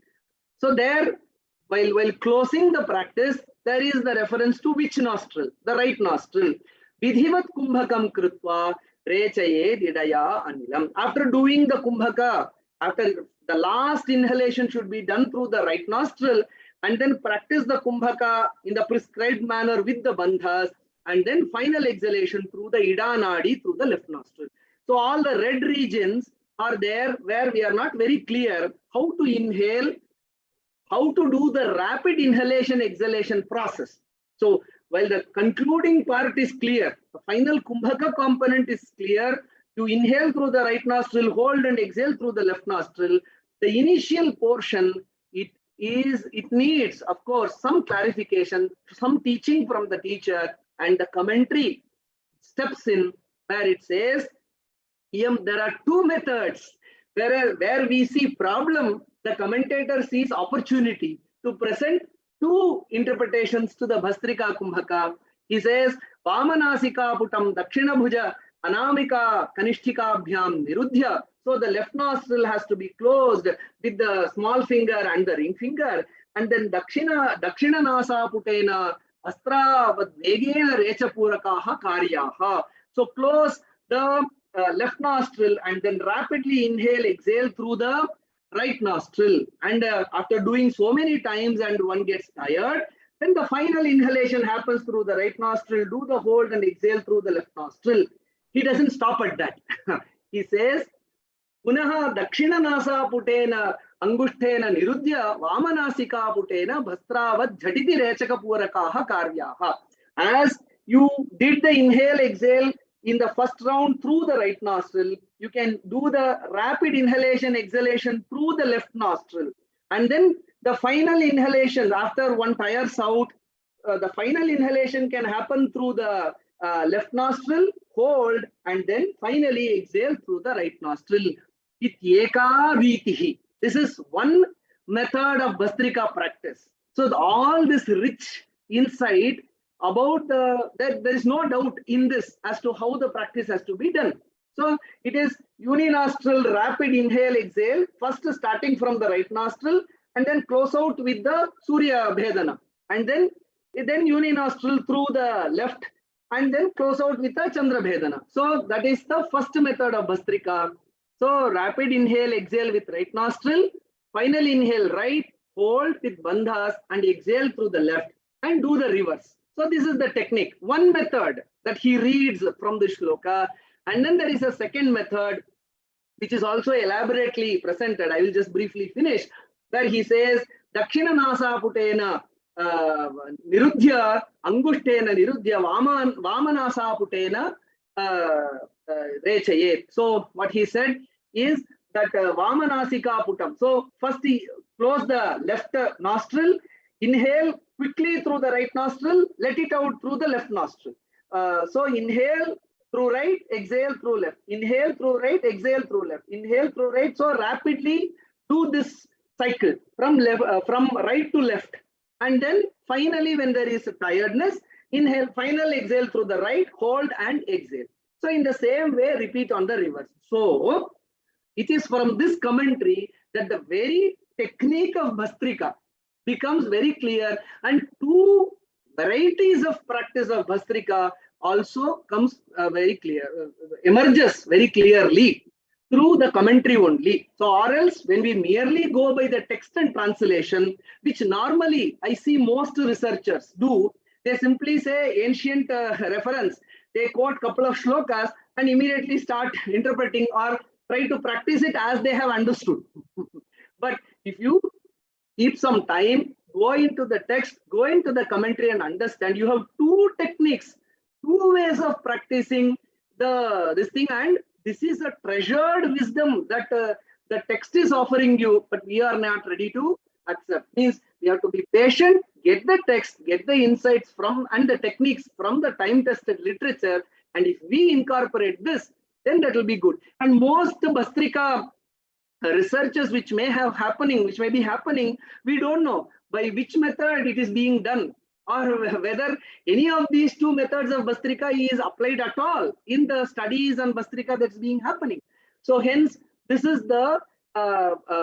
So there, while closing the practice, there is the reference to which nostril? The right nostril. Vidhivat kumbhakam krutva rechaye didaya anilam. After doing the kumbhaka, after the last inhalation should be done through the right nostril, and then practice the kumbhaka in the prescribed manner with the bandhas, and then final exhalation through the ida nadi through the left nostril. So all the red regions are there where we are not very clear how to inhale, how to do the rapid inhalation exhalation process. So while the concluding part is clear, the final kumbhaka component is clear. To inhale through the right nostril, hold and exhale through the left nostril. The initial portion, it needs, of course, some clarification, some teaching from the teacher, and the commentary steps in where it says, there are two methods where we see problem, the commentator sees opportunity to present two interpretations to the Bhastrika Kumbhaka. He says, Vamanasika putam dakshina bhuja anamika kanishtika abhyam nirudhya. So the left nostril has to be closed with the small finger and the ring finger. And then dakshina nasa putena astra vadvegena recha purakaha karyaha. So close the left nostril and then rapidly inhale, exhale through the right nostril. And after doing so many times and one gets tired, then the final inhalation happens through the right nostril, do the hold and exhale through the left nostril. He doesn't stop at that. He says, Punaha dakshina nasa putena angushtena nirudhya vamanasika putena bhastravad jhatiti rechaka purakaha karyaha. As you did the inhale, exhale in the first round through the right nostril, you can do the rapid inhalation, exhalation through the left nostril. And then the final inhalation, after one tires out, the final inhalation can happen through the left nostril, hold, and then finally exhale through the right nostril. Ityeka ritihi. This is one method of Bhastrika practice. So all this rich insight about that there is no doubt in this as to how the practice has to be done. So it is uninostril rapid inhale, exhale, first starting from the right nostril and then close out with the Surya Bhedana. And then uninostril through the left and then close out with the Chandra Bhedana. So that is the first method of Bhastrika. So rapid inhale, exhale with right nostril, final inhale right, hold with bandhas and exhale through the left and do the reverse. So this is the technique. One method that he reads from the shloka. And then there is a second method which is also elaborately presented. I will just briefly finish, where he says, Dakshina nasa putena nirudhya angushtena nirudhya vamanasa putena rechayet. So what he said is that vamanasika putam. So first he close the left nostril, inhale quickly through the right nostril, let it out through the left nostril. So inhale through right, exhale through left. Inhale through right, exhale through left. Inhale through right. So rapidly do this cycle from right to left. And then finally, when there is tiredness, inhale, final exhale through the right, hold and exhale. So in the same way, repeat on the reverse. So it is from this commentary that the very technique of Bhastrika becomes very clear, and two varieties of practice of Bhastrika also comes very clear, emerges very clearly through the commentary only. So or else when we merely go by the text and translation, which normally I see most researchers do, They simply say ancient reference. They quote couple of shlokas and immediately start interpreting or try to practice it as they have understood. But if you keep some time, go into the text, go into the commentary and understand, you have two techniques, two ways of practicing this thing, and this is a treasured wisdom that the text is offering you, but we are not ready to accept. Means we have to be patient, get the text, get the insights from and the techniques from the time-tested literature, and if we incorporate this, then that will be good. And most Bastrika researches which may be happening, we don't know by which method it is being done, or whether any of these two methods of Bastrika is applied at all in the studies on Bastrika that's being happening. So hence, this is the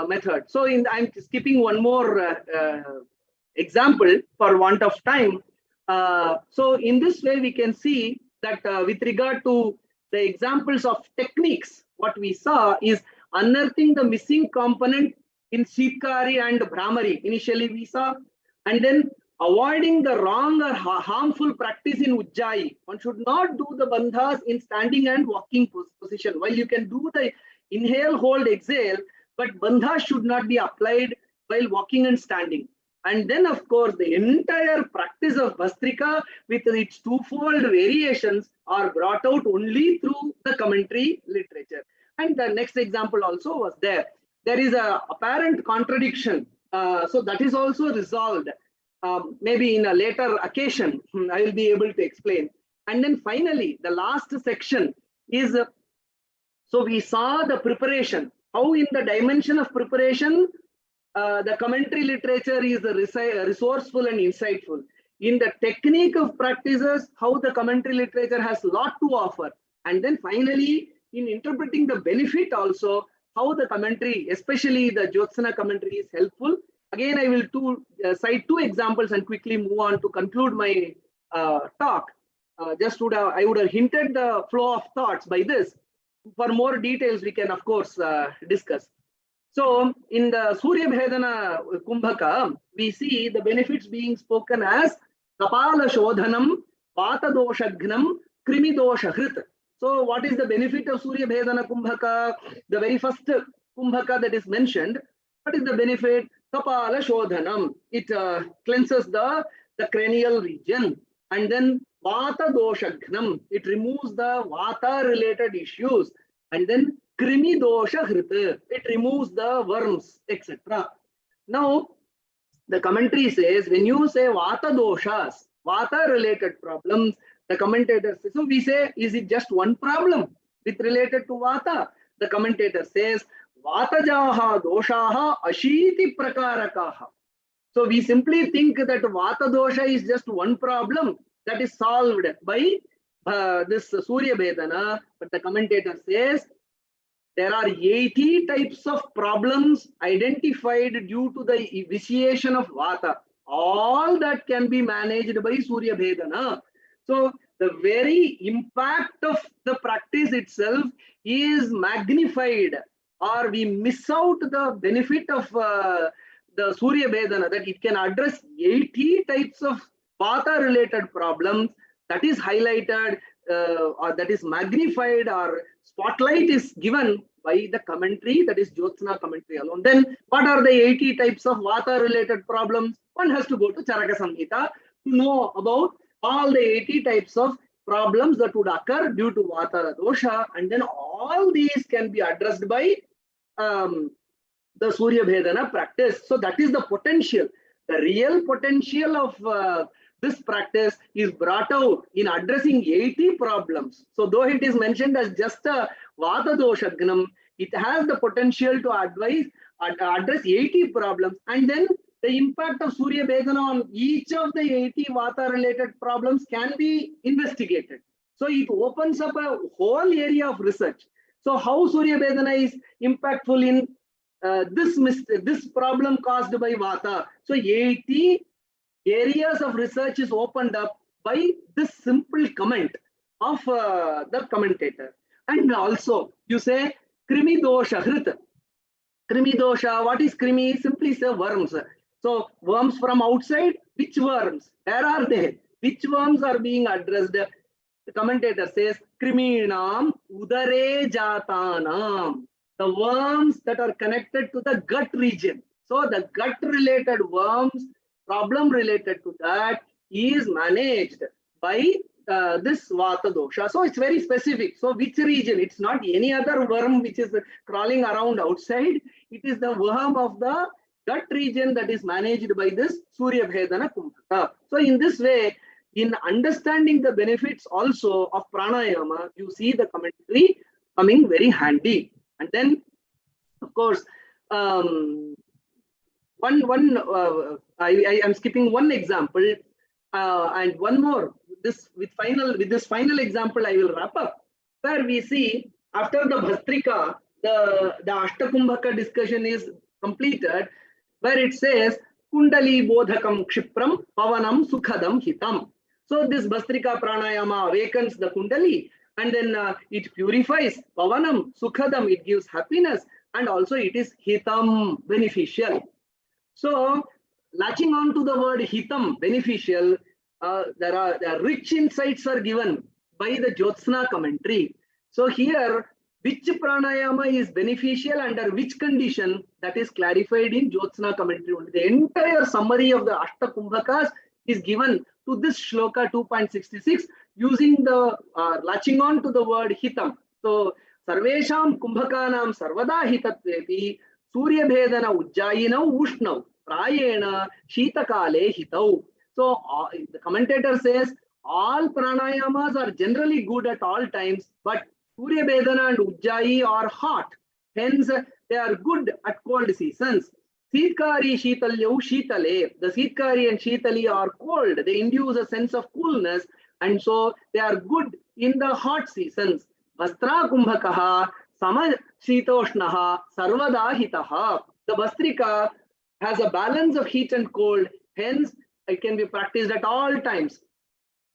method. So I'm skipping one more example for want of time. So in this way, we can see that with regard to the examples of techniques, what we saw is unearthing the missing component in Shitkari and Brahmari. Initially we saw, and then avoiding the wrong or harmful practice in Ujjayi. One should not do the bandhas in standing and walking position. While you can do the inhale, hold, exhale, but bandhas should not be applied while walking and standing. And then, of course, the entire practice of Bastrika with its twofold variations are brought out only through the commentary literature. And the next example also was there. There is a apparent contradiction. So that is also resolved. Maybe in a later occasion, I will be able to explain. And then finally, the last section is, so we saw the preparation, how in the dimension of preparation, the commentary literature is resourceful and insightful. In the technique of practices, how the commentary literature has a lot to offer. And then finally, in interpreting the benefit also, how the commentary, especially the Jyotsna commentary, is helpful. Again, I will cite two examples and quickly move on to conclude my talk. I would have hinted the flow of thoughts by this. For more details, we can, of course, discuss. So, in the Surya Bhedana Kumbhaka, we see the benefits being spoken as Kapala Shodhanam, Vata Doshagnam, Krimi Dosha Hrit. So, what is the benefit of Surya Bhedana Kumbhaka? The very first Kumbhaka that is mentioned, what is the benefit? Kapala Shodhanam. It cleanses the cranial region. And then Vata Doshagnam. It removes the Vata related issues. And then Krimi Dosha Hrit. It removes the worms, etc. Now, the commentary says, when you say Vata Doshas, Vata related problems, the commentator says, so we say, is it just one problem with related to Vata? The commentator says, Vatajaha doshaha ashiti prakarakaha. So we simply think that Vata dosha is just one problem that is solved by this Surya Bhedana, but the commentator says there are 80 types of problems identified due to the vitiation of Vata. All that can be managed by Surya Bhedana. So the very impact of the practice itself is magnified, or we miss out the benefit of the Surya Bhedana, that it can address 80 types of Vata related problems. That is highlighted or that is magnified, or spotlight is given by the commentary, that is Jyotsna commentary alone. Then what are the 80 types of Vata related problems? One has to go to Charaka Samhita to know about all the 80 types of problems that would occur due to Vata dosha, and then all these can be addressed by the Surya Bhedana practice. So that is the potential. The real potential of this practice is brought out in addressing 80 problems. So though it is mentioned as just a Vata doshagnam, it has the potential to address 80 problems, and then the impact of Surya Bhedana on each of the 80 Vata related problems can be investigated. So it opens up a whole area of research. So how Surya Bhedana is impactful in this problem caused by Vata. So 80 areas of research is opened up by this simple comment of the commentator. And also you say Krimi Dosha Hrit. Krimi Dosha, what is Krimi? Simply say worms. So worms from outside, which worms? Where are they? Which worms are being addressed? The commentator says, Kriminam udare jatanam. The worms that are connected to the gut region. So the gut related worms, problem related to that is managed by this Vata dosha. So it's very specific. So which region? It's not any other worm which is crawling around outside. It is the worm of the gut region that is managed by this Surya Bhedana Kumbhaka. So in this way, in understanding the benefits also of pranayama, you see the commentary coming very handy. And then, of course, I am skipping one example and one more. With this final example, I will wrap up. Where we see after the Bhastrika, the Ashtakumbhaka discussion is completed, where it says Kundali Bodhakam Kshipram Pavanam Sukhadam Hitam. So this Bhastrika Pranayama awakens the Kundali, and then it purifies Pavanam Sukhadam, it gives happiness, and also it is Hitam, beneficial. So latching on to the word Hitam, beneficial, there are rich insights are given by the Jyotsna commentary. So here, which pranayama is beneficial under which condition, that is clarified in Jyotsna commentary. The entire summary of the Ashtakumbhakas is given to this shloka 2.66 using the latching on to the word hitam. So sarvesham kumbhakanam sarvada hitatvepi surya bhedana ujjayinau ushnau prayena shitakale hitau. So the commentator says all pranayamas are generally good at all times, but surya bhedana and ujjayi are hot, hence they are good at cold seasons. Sitkari Shitalyau Shitale. The Sitkari and Shitali are cold. They induce a sense of coolness, and so they are good in the hot seasons. Vastra Kumbhakaha Sama Shitoshnaha Sarvada Hitaha. The Vastrika has a balance of heat and cold, hence it can be practiced at all times.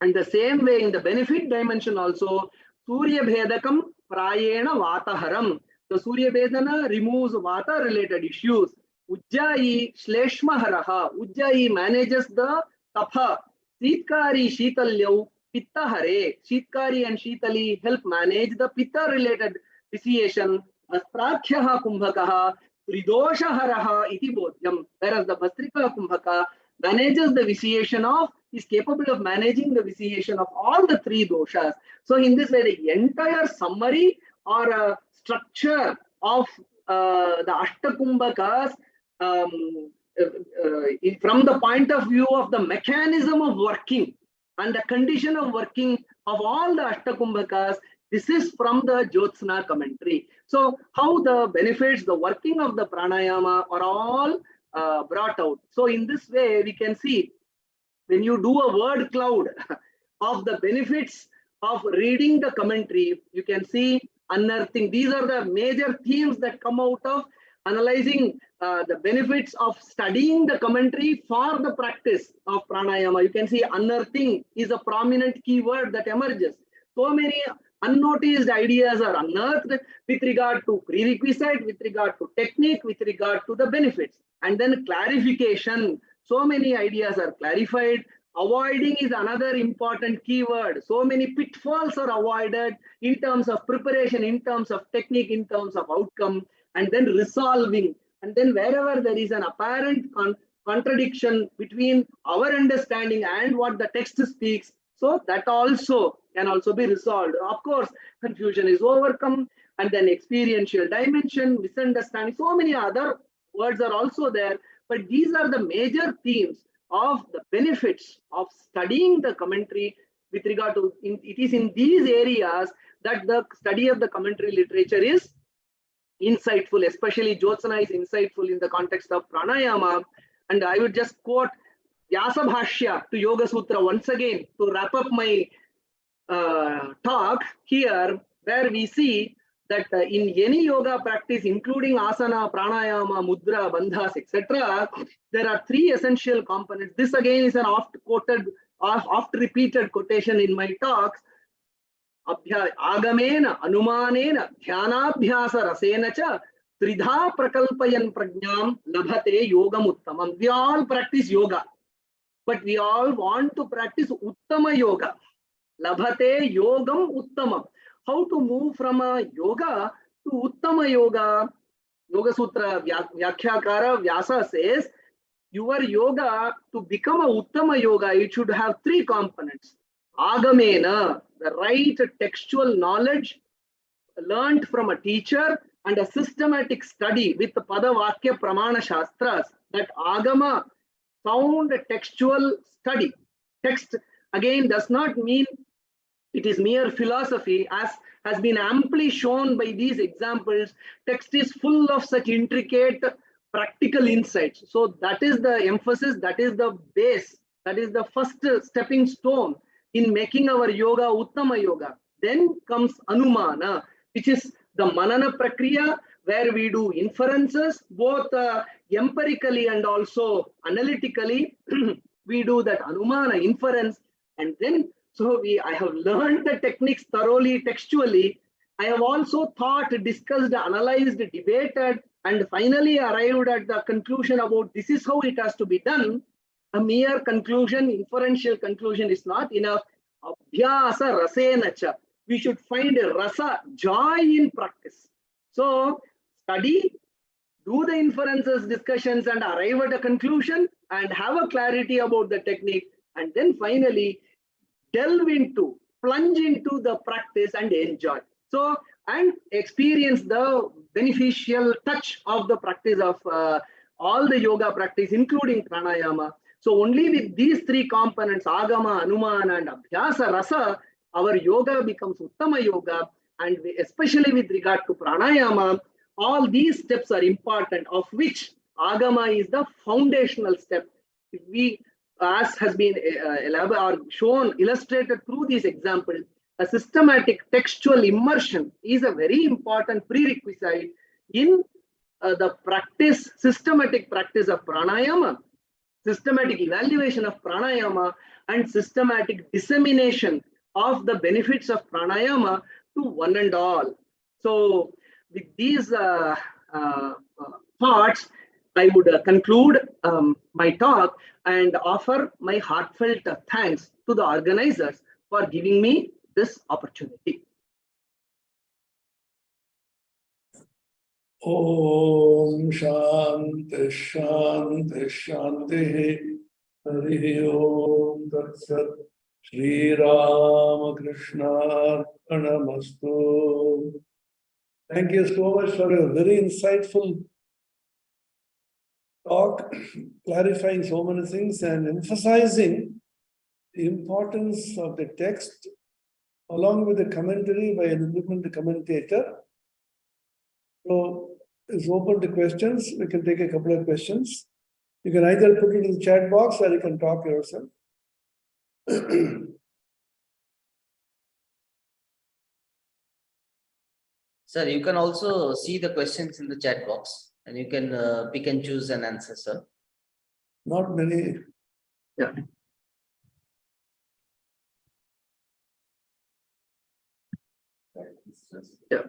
And the same way in the benefit dimension also, Surya Bhedakam Prayena Vataharam. The Surya Bhedana removes Vata related issues. Ujjayi Shleshmaharaha. Ujjayi manages the Tapha. Sitkari Shitalyau Pittahare. Sitkari and Shitali help manage the Pitta related vitiation. Vastrakhyaha Kumbhakaha Tridoshaharaha iti bodhyam. Whereas the Vastrika Kumbhaka manages the vitiation of, is capable of managing the vitiation of all the three doshas. So in this way, the entire summary or structure of the Ashtakumbhakas from the point of view of the mechanism of working and the condition of working of all the Ashtakumbhakas, this is from the Jyotsna commentary. So how the benefits, the working of the pranayama are all brought out. So in this way, we can see when you do a word cloud of the benefits of reading the commentary, you can see unearthing. These are the major themes that come out of analyzing the benefits of studying the commentary for the practice of pranayama. You can see unearthing is a prominent keyword that emerges. So many unnoticed ideas are unearthed with regard to prerequisite, with regard to technique, with regard to the benefits. And then clarification. So many ideas are clarified. Avoiding is another important keyword. So many pitfalls are avoided in terms of preparation, in terms of technique, in terms of outcome, and then resolving. And then wherever there is an apparent contradiction between our understanding and what the text speaks, so that also can also be resolved. Of course, confusion is overcome, and then experiential dimension, misunderstanding, so many other words are also there. But these are the major themes of the benefits of studying the commentary with regard to, it is in these areas that the study of the commentary literature is insightful, especially Jyotsna is insightful in the context of pranayama. And I would just quote Vyasa Bhashya to Yoga Sutra once again to wrap up my talk here, where we see that in any yoga practice, including asana, pranayama, mudra, bandhas, etc., there are three essential components. This again is an oft repeated quotation in my talks. Agamena, anumanena, dhyanabhyasa rasena cha, tridha prakalpayan prajnam labhate yogam uttamam. We all practice yoga. but we all want to practice Uttama Yoga. Labhate Yogam Uttama. How to move from a yoga to Uttama Yoga? Yoga Sutra Vyakhyakara Vyasa says, your yoga, to become a Uttama Yoga, it should have three components. Agamena, the right textual knowledge learned from a teacher, and a systematic study with the Padavakya Pramana Shastras. That Agama, sound textual study. Text again does not mean it is mere philosophy, as has been amply shown by these examples. Text is full of such intricate practical insights. So that is the emphasis, that is the base, that is the first stepping stone in making our yoga Uttama Yoga. Then comes Anumana, which is the Manana Prakriya, where we do inferences, both empirically and also analytically. We do that Anumana inference, and then I have learned the techniques thoroughly textually. I have also thought, discussed, analyzed, debated, and finally arrived at the conclusion about this is how it has to be done. A mere conclusion, inferential conclusion is not enough. Abhyasa rasenacha. We should find a rasa, joy in practice. So study, do the inferences, discussions, and arrive at a conclusion and have a clarity about the technique. And then finally, plunge into the practice and enjoy. So, and experience the beneficial touch of the practice of all the yoga practice, including pranayama. So only with these three components, Agama, Anumana, and Abhyasa Rasa, our yoga becomes Uttama Yoga. And especially with regard to pranayama, all these steps are important, of which Agama is the foundational step. If we, as has been illustrated through these examples, a systematic textual immersion is a very important prerequisite in the systematic practice of pranayama, systematic evaluation of pranayama, and systematic dissemination of the benefits of pranayama to one and all. So with these thoughts, I would conclude my talk and offer my heartfelt thanks to the organizers for giving me this opportunity. Om Shanti Shanti Shanti Hari Om Tat Sat Shri Ramakrishna Order. Thank you so much for a very insightful talk, clarifying so many things and emphasizing the importance of the text along with the commentary by an independent commentator. So it's open to questions. We can take a couple of questions. You can either put it in the chat box or you can talk yourself. Sir, you can also see the questions in the chat box and you can pick and choose an answer, sir. Not many. Yeah. Yeah.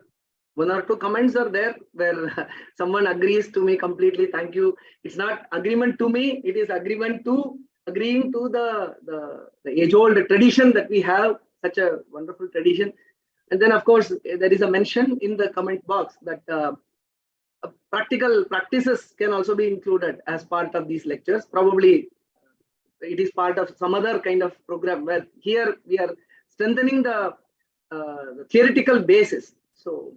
One or two comments are there where someone agrees to me completely. Thank you. It's not agreement to me, it is agreeing to the age-old tradition that we have, such a wonderful tradition. And then, of course, there is a mention in the comment box that practical practices can also be included as part of these lectures. Probably it is part of some other kind of program where here we are strengthening the theoretical basis. So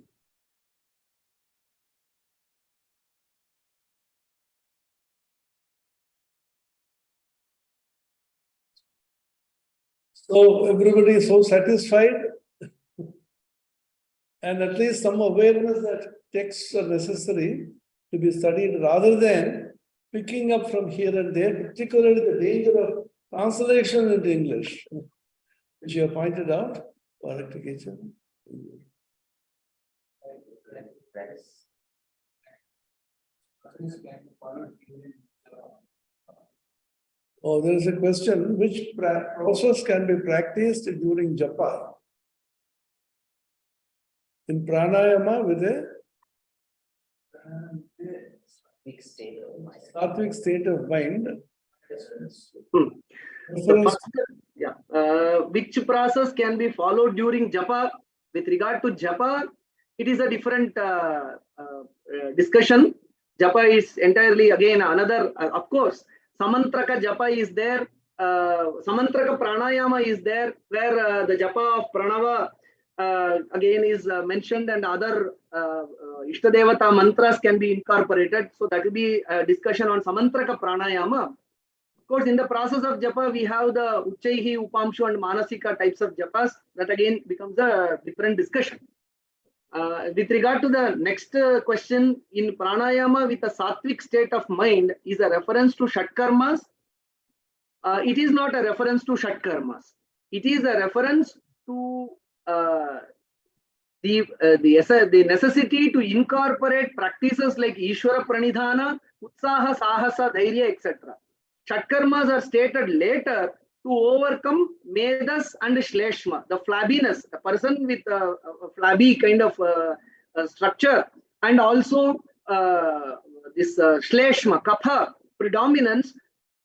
everybody is so satisfied and at least some awareness that texts are necessary to be studied rather than picking up from here and there, particularly the danger of translation into English, which you have pointed out. Oh, there is a question, which process can be practiced during japa? In pranayama with a sattvic state of mind. Reference- Which process can be followed during japa? With regard to japa, it is a different discussion. Japa is entirely again another, of course, Samantraka japa is there, Samantraka pranayama is there, where the japa of pranava again is mentioned, and other Ishtadevata mantras can be incorporated. So that will be a discussion on Samantraka pranayama. Of course, in the process of japa, we have the Uchaihi, Upamshu, and Manasika types of japas. That again becomes a different discussion. With regard to the next question, in pranayama with a sattvic state of mind is a reference to Shatkarmas. It is not a reference to Shatkarmas. It is a reference to the necessity to incorporate practices like Ishvara Pranidhana, Utsaha, Sahasa, Dhairya, etc. Shatkarmas are stated later to overcome Medas and Shleshma, the flabbiness, the person with a flabby kind of structure, and also this Shleshma, Kapha predominance.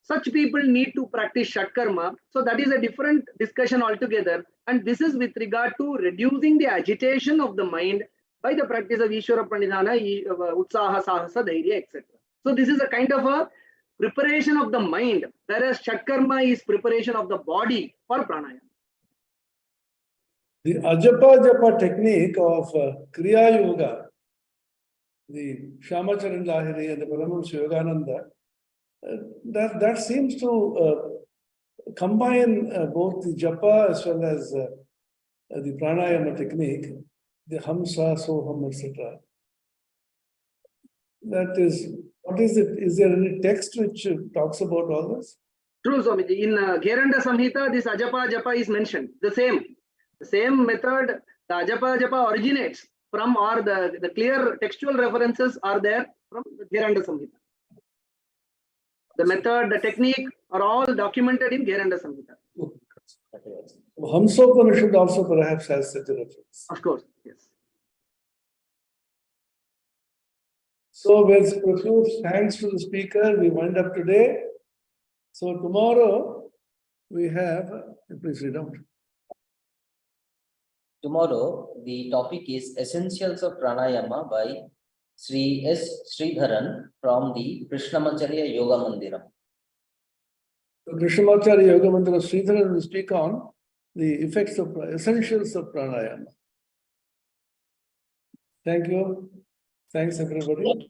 Such people need to practice Shatkarma. So that is a different discussion altogether. And this is with regard to reducing the agitation of the mind by the practice of Ishvara Pranidhana, Utsaha, Sahasa, Dhairya, etc. So this is a kind of a preparation of the mind, whereas Shatkarma is preparation of the body for pranayama. The Ajapa Japa technique of Kriya Yoga, the Shamacharan Lahiri and the Paramahansa Yogananda, that seems to combine both the japa as well as the pranayama technique, the hamsa, soham, etc. That is, what is it? Is there any text which talks about all this? True, Swamiji. In Gheranda Samhita, this Ajapa Japa is mentioned. The same method, the Ajapa Japa originates from, or the clear textual references are there from the Gheranda Samhita. The method, the technique are all documented in Gheranda Samhita. Hamsopanishad also perhaps has such a reference. Of course, yes. So with profuse thanks to the speaker, we wind up today. So tomorrow we have, please read out. Tomorrow, the topic is Essentials of Pranayama by Sri S. Sridharan from the Krishnamacharya Yoga Mandiram. So Krishnamacharya Yoga Mandiram Sridharan will speak on the effects of essentials of pranayama. Thank you. Thanks, everybody.